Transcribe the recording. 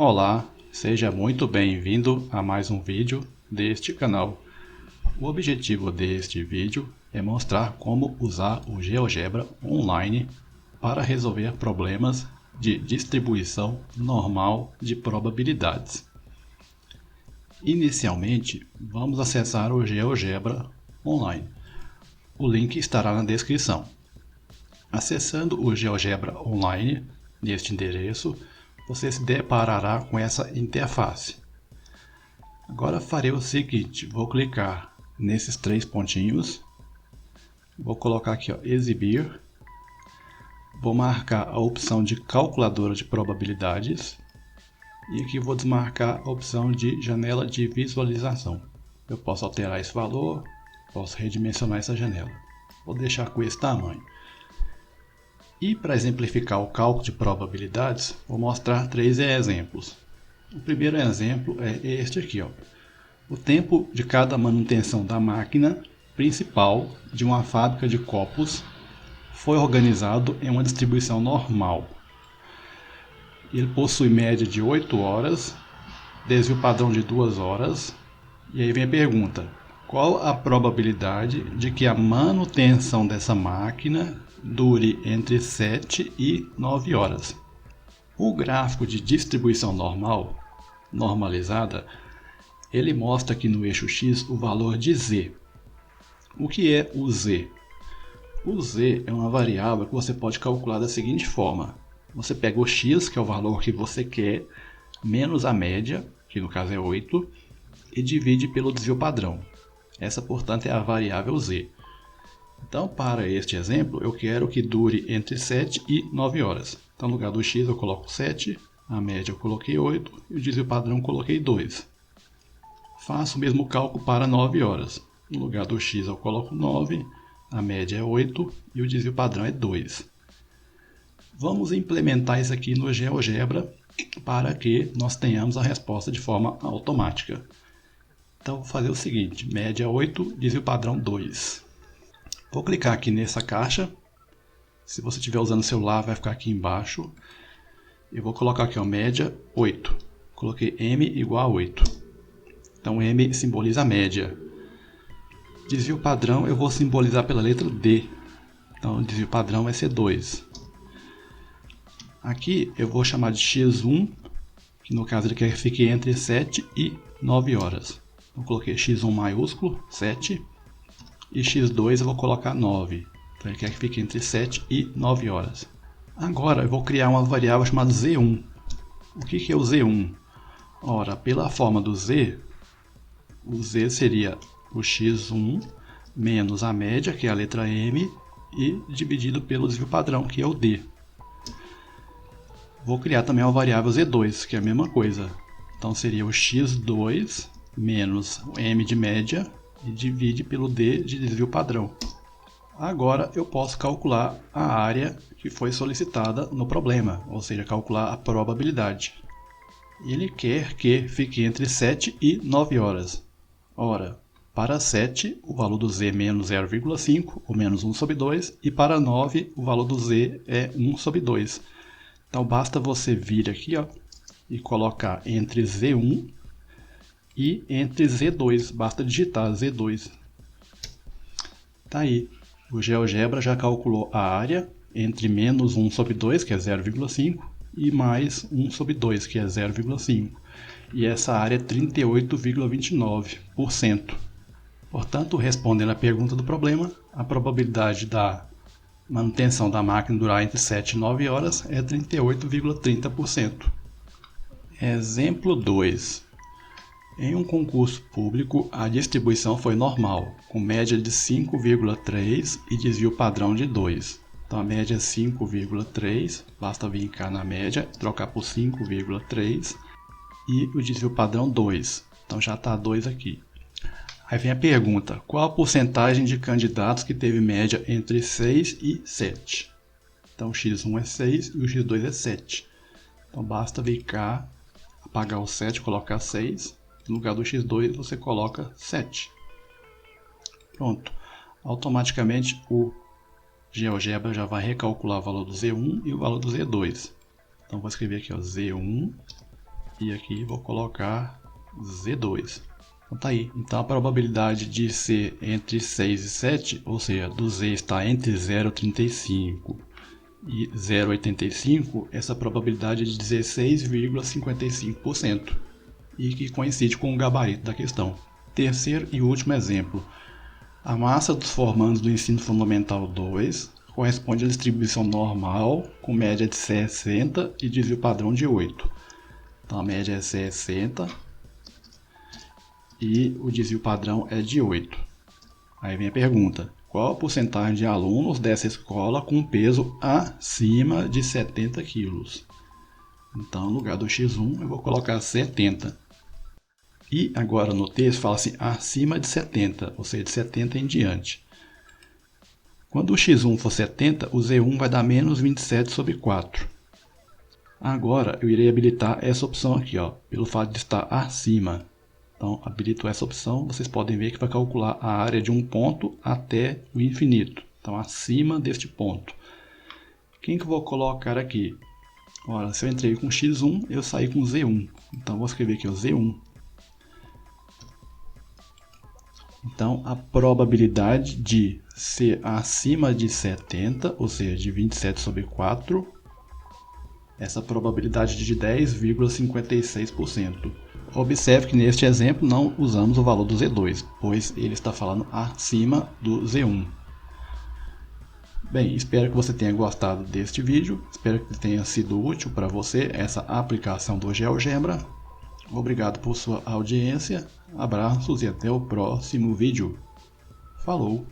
Olá, seja muito bem-vindo a mais um vídeo deste canal. O objetivo deste vídeo é mostrar como usar o GeoGebra online para resolver problemas de distribuição normal de probabilidades. Inicialmente, vamos acessar o GeoGebra online. O link estará na descrição. Acessando o GeoGebra online, neste endereço, você se deparará com essa interface. Agora farei o seguinte, vou clicar nesses três pontinhos, vou colocar aqui, exibir, vou marcar a opção de calculadora de probabilidades e aqui vou desmarcar a opção de janela de visualização. Eu posso alterar esse valor, posso redimensionar essa janela, vou deixar com esse tamanho. E para exemplificar o cálculo de probabilidades, vou mostrar três exemplos. O primeiro exemplo é este aqui, o tempo de cada manutenção da máquina principal de uma fábrica de copos foi organizado em uma distribuição normal. Ele possui média de 8 horas, desvio padrão de 2 horas, e aí vem a pergunta: qual a probabilidade de que a manutenção dessa máquina dure entre 7 e 9 horas? O gráfico de distribuição normal, normalizada, ele mostra aqui no eixo X o valor de Z. O que é o Z? O Z é uma variável que você pode calcular da seguinte forma. Você pega o X, que é o valor que você quer, menos a média, que no caso é 8, e divide pelo desvio padrão. Essa, portanto, é a variável Z. Então, para este exemplo, eu quero que dure entre 7 e 9 horas. Então, no lugar do X eu coloco 7, a média eu coloquei 8 e o desvio padrão eu coloquei 2. Faço o mesmo cálculo para 9 horas. No lugar do X eu coloco 9, a média é 8 e o desvio padrão é 2. Vamos implementar isso aqui no GeoGebra para que nós tenhamos a resposta de forma automática. Então, vou fazer o seguinte, média 8, desvio padrão 2. Vou clicar aqui nessa caixa. Se você estiver usando o celular, vai ficar aqui embaixo. Eu vou colocar aqui, média 8. Coloquei M igual a 8. Então, M simboliza a média. Desvio padrão eu vou simbolizar pela letra D. Então, o desvio padrão vai ser 2. Aqui eu vou chamar de X1, que no caso ele quer que fique entre 7 e 9 horas. Eu coloquei X1 maiúsculo, 7. E X2 eu vou colocar 9. Então ele quer que fique entre 7 e 9 horas. Agora eu vou criar uma variável chamada Z1. O que é o Z1? Ora, pela forma do Z, o Z seria o X1 menos a média, que é a letra M, e dividido pelo desvio padrão, que é o D. Vou criar também uma variável Z2, que é a mesma coisa. Então seria o X2 menos o M de média e divide pelo D de desvio padrão. Agora eu posso calcular a área que foi solicitada no problema, ou seja, calcular a probabilidade. Ele quer que fique entre 7 e 9 horas. Ora, para 7 o valor do Z é menos 0,5, ou menos 1 sobre 2, e para 9 o valor do Z é 1 sobre 2. Então basta você vir aqui e colocar entre Z1 e entre Z2, basta digitar Z2. Tá aí, o GeoGebra já calculou a área entre menos 1 sobre 2, que é 0,5, e mais 1 sobre 2, que é 0,5. E essa área é 38,29%. Portanto, respondendo a pergunta do problema, a probabilidade da manutenção da máquina durar entre 7 e 9 horas é 38,30%. Exemplo 2. Em um concurso público, a distribuição foi normal, com média de 5,3 e desvio padrão de 2. Então a média é 5,3, basta vir cá na média, trocar por 5,3 e o desvio padrão 2. Então já está 2 aqui. Aí vem a pergunta, qual a porcentagem de candidatos que teve média entre 6 e 7? Então o X1 é 6 e o X2 é 7. Então basta vir cá, apagar o 7 e colocar 6. No lugar do X2 você coloca 7. Pronto. Automaticamente o GeoGebra já vai recalcular o valor do Z1 e o valor do Z2. Então vou escrever aqui Z1 E aqui vou colocar Z2. Então tá aí. Então a probabilidade de ser entre 6 e 7, ou seja, do Z está entre 0,35 e 0,85, essa probabilidade é de 16,55%, e que coincide com o gabarito da questão. Terceiro e último exemplo. A massa dos formandos do ensino fundamental 2 corresponde à distribuição normal, com média de 60 e desvio padrão de 8. Então a média é 60 e o desvio padrão é de 8. Aí vem a pergunta: qual a porcentagem de alunos dessa escola com peso acima de 70 kg? Então, no lugar do x1, eu vou colocar 70. E agora no texto fala assim, acima de 70, ou seja, de 70 em diante. Quando o x1 for 70, o z1 vai dar menos 27 sobre 4. Agora eu irei habilitar essa opção aqui, ó, pelo fato de estar acima. Então, habilito essa opção, vocês podem ver que vai calcular a área de um ponto até o infinito. Então, acima deste ponto. Quem que eu vou colocar aqui? Ora, se eu entrei com x1, eu saí com z1. Então, vou escrever aqui o z1. Então, a probabilidade de ser acima de 70, ou seja, de 27 sobre 4, essa probabilidade é de 10,56%. Observe que neste exemplo não usamos o valor do Z2, pois ele está falando acima do Z1. Bem, espero que você tenha gostado deste vídeo, espero que tenha sido útil para você essa aplicação do GeoGebra. Obrigado por sua audiência, abraços e até o próximo vídeo. Falou!